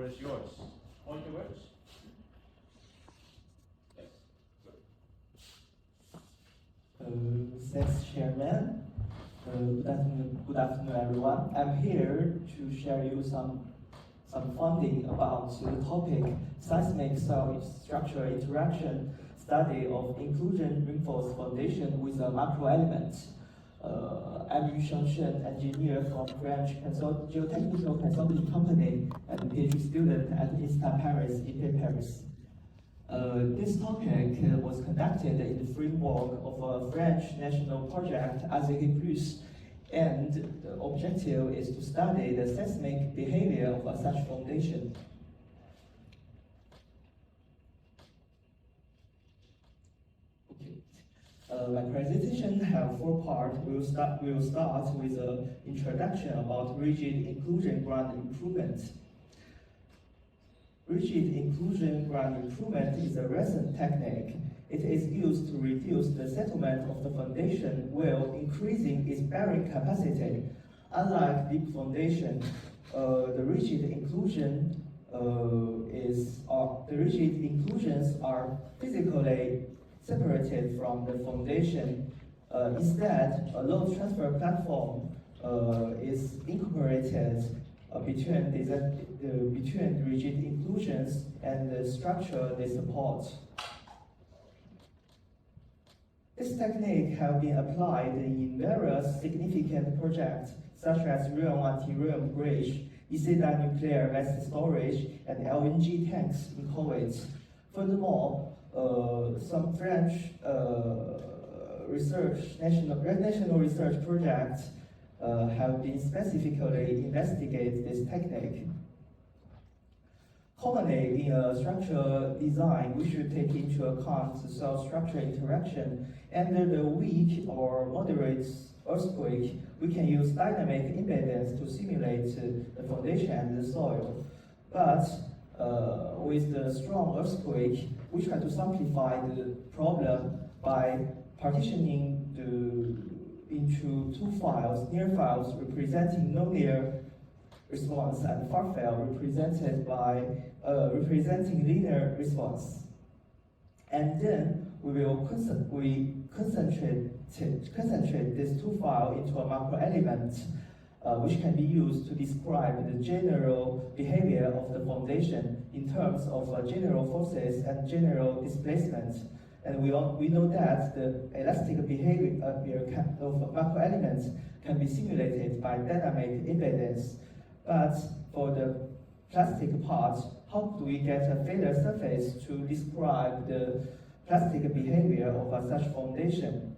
floor is yours. Point the words. Yes. Thanks, Chairman. Good afternoon, everyone. I'm here to share you some funding about the topic seismic cell structure interaction study of inclusion reinforced foundation with a macro element. I'm Yu Shangshen, engineer from French geotechnical consulting company and a PhD student at INSTA Paris, IP Paris. This topic was conducted in the framework of a French national project, AZG+, and the objective is to study the seismic behavior of such foundation. My presentation have 4 parts. We will start with an introduction about rigid inclusion ground improvement. Rigid inclusion ground improvement is a recent technique. It is used to reduce the settlement of the foundation while increasing its bearing capacity. Unlike deep foundation, the rigid inclusions are physically separated from the foundation. Instead, a load transfer platform is incorporated between rigid inclusions and the structure they support. This technique has been applied in various significant projects, such as Rheum-Anti-Rheum Bridge, Iseda nuclear waste storage, and LNG tanks in Kuwait. Furthermore, some French national research projects have been specifically investigate this technique. Commonly, in a structural design, we should take into account the cell structure interaction. Under the weak or moderate earthquake, we can use dynamic impedance to simulate the foundation and the soil. But with the strong earthquake, we try to simplify the problem by partitioning into 2 files, near files representing no-near response and far file representing linear response. And then we will concentrate these 2 files into a macro element, which can be used to describe the general behavior of the foundation in terms of general forces and general displacement. And we know that the elastic behavior of macro elements can be simulated by dynamic impedance. But for the plastic part, how do we get a failure surface to describe the plastic behavior of such foundation?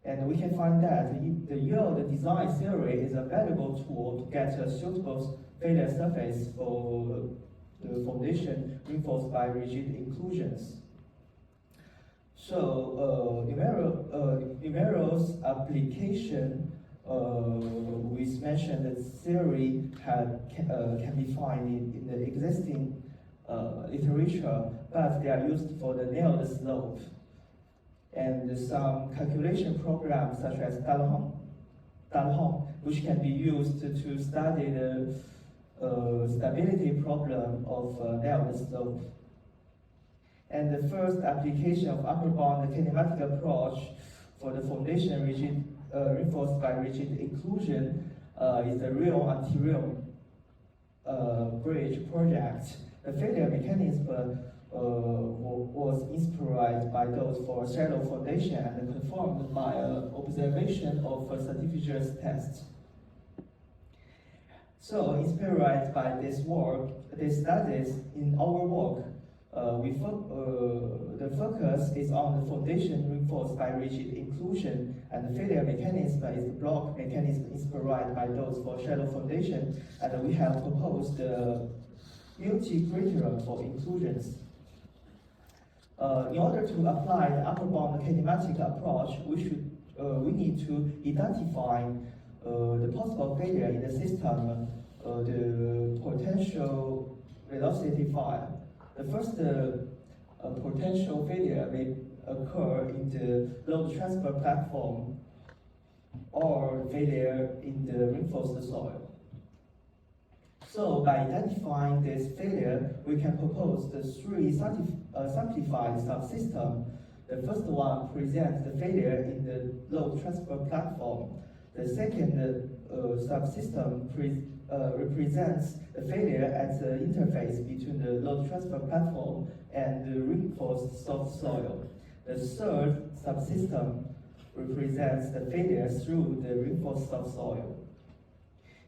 And we can find that the yield design theory is a valuable tool to get a suitable failure surface for the foundation reinforced by rigid inclusions. So numerous application with mentioned theory can be found in the existing literature, but they are used for the nailed slope. And some calculation programs such as Dalhong, which can be used to study the stability problem of nailed slope. And the first application of upper bound kinematic approach for the foundation reinforced by rigid inclusion is the Rheum-Anti-Rheum Bridge project. The failure mechanism was inspired by those for shallow foundation and confirmed by observation of a certificate test. So, inspired by this work, these studies in our work, the focus is on the foundation reinforced by rigid inclusion, and the failure mechanism is the block mechanism inspired by those for shallow foundation, and we have proposed the multi-criterion for inclusions. In order to apply the upper bound kinematic approach, we need to identify the possible failure in the system, the potential velocity file. The first potential failure may occur in the load transfer platform or failure in the reinforced soil. So by identifying this failure, we can propose the three simplified subsystems. The first one presents the failure in the load transfer platform. The second subsystem represents the failure at the interface between the load transfer platform and the reinforced soft soil. The third subsystem represents the failure through the reinforced soft soil.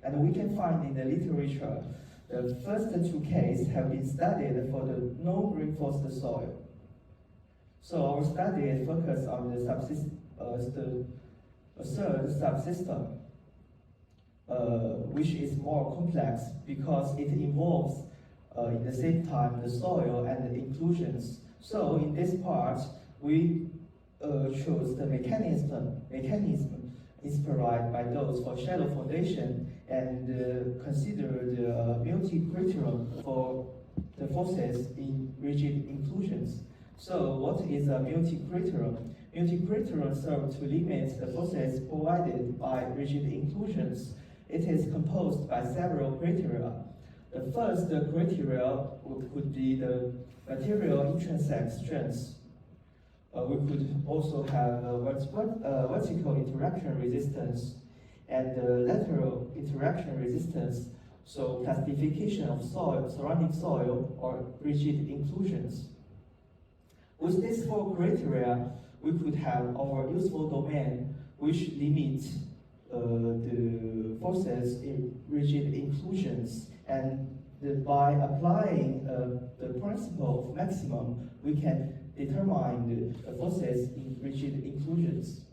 And we can find in the literature, the first two cases have been studied for the non-reinforced soil. So our study is focused on the third subsystem, which is more complex because it involves in the same time the soil and the inclusions. So in this part, we chose the mechanism inspired by those for shallow foundation and consider the multi-criterion for the forces in rigid inclusions. So what is a multi-criterion? Multi-criterion serves to limit the forces provided by rigid inclusions. It is composed by several criteria. The first criteria could be the material intrinsic strength. We could also have vertical interaction resistance and lateral interaction resistance, so classification of soil, surrounding soil, or rigid inclusions. With these four criteria, we could have our useful domain, which limits the forces in rigid inclusions, and by applying the principle of maximum, we can determine the forces in rigid inclusions.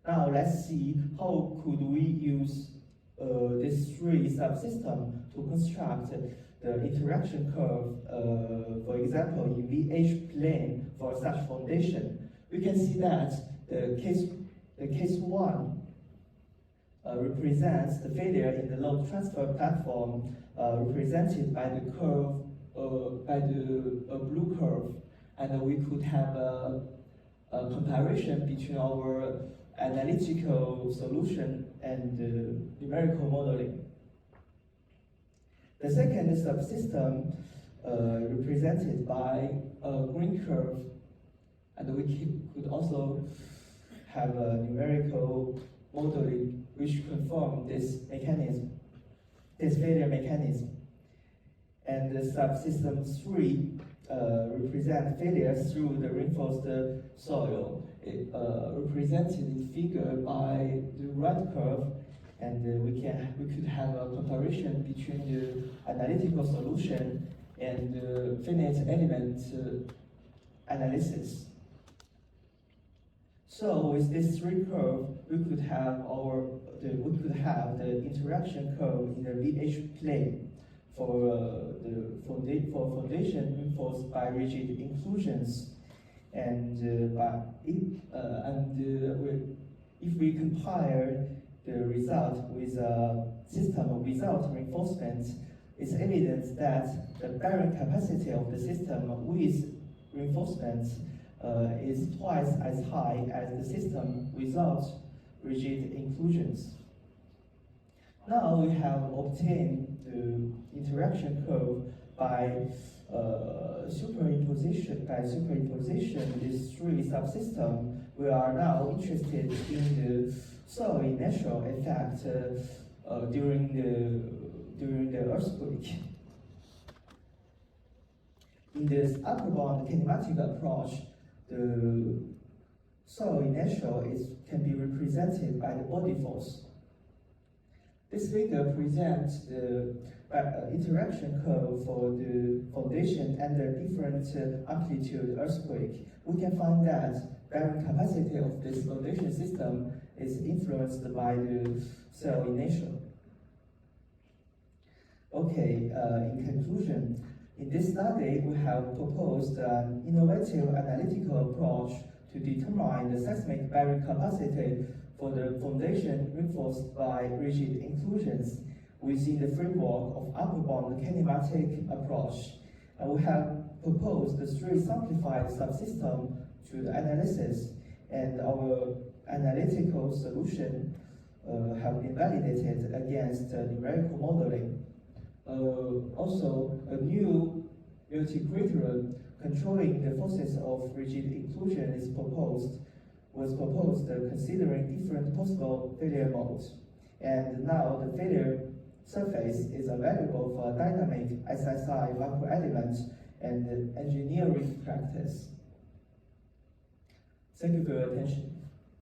Now let's see how could we use these three subsystems to construct the interaction curve, for example, in VH plane for such foundation. We can see that the case 1 represents the failure in the load transfer platform, represented by the curve, by the blue curve, and we could have a comparison between our analytical solution and numerical modeling. The second subsystem represented by a green curve, and we could also have a numerical modeling which confirm this mechanism, this failure mechanism. And the subsystem 3 represent failures through the reinforced soil, represented in figure by the red curve, and we could have a comparison between the analytical solution and the finite element analysis. So with this three curve, we could have the interaction curve in the VH plane for foundation reinforced by rigid inclusions, and if we compare the result with a system without reinforcement, it's evident that the bearing capacity of the system with reinforcement is twice as high as the system without rigid inclusions. Now we have obtained the interaction curve by superimposition these three subsystems. We are now interested in the soil inertial effect during the earthquake. In this upper bound kinematic approach, the soil inertial can be represented by the body force. This figure presents the interaction curve for the foundation under different amplitude earthquake. We can find that bearing capacity of this foundation system is influenced by the soil inertial. Okay, in conclusion, in this study, we have proposed an innovative analytical approach to determine the seismic bearing capacity for the foundation reinforced by rigid inclusions within the framework of upper bound kinematic approach. And we have proposed the three simplified subsystems to the analysis, and our analytical solution have been validated against numerical modeling. Also, a new multi-criterion controlling the forces of rigid inclusion was proposed considering different possible failure modes. And now the failure surface is available for dynamic SSI vacuum element and engineering practice. Thank you for your attention.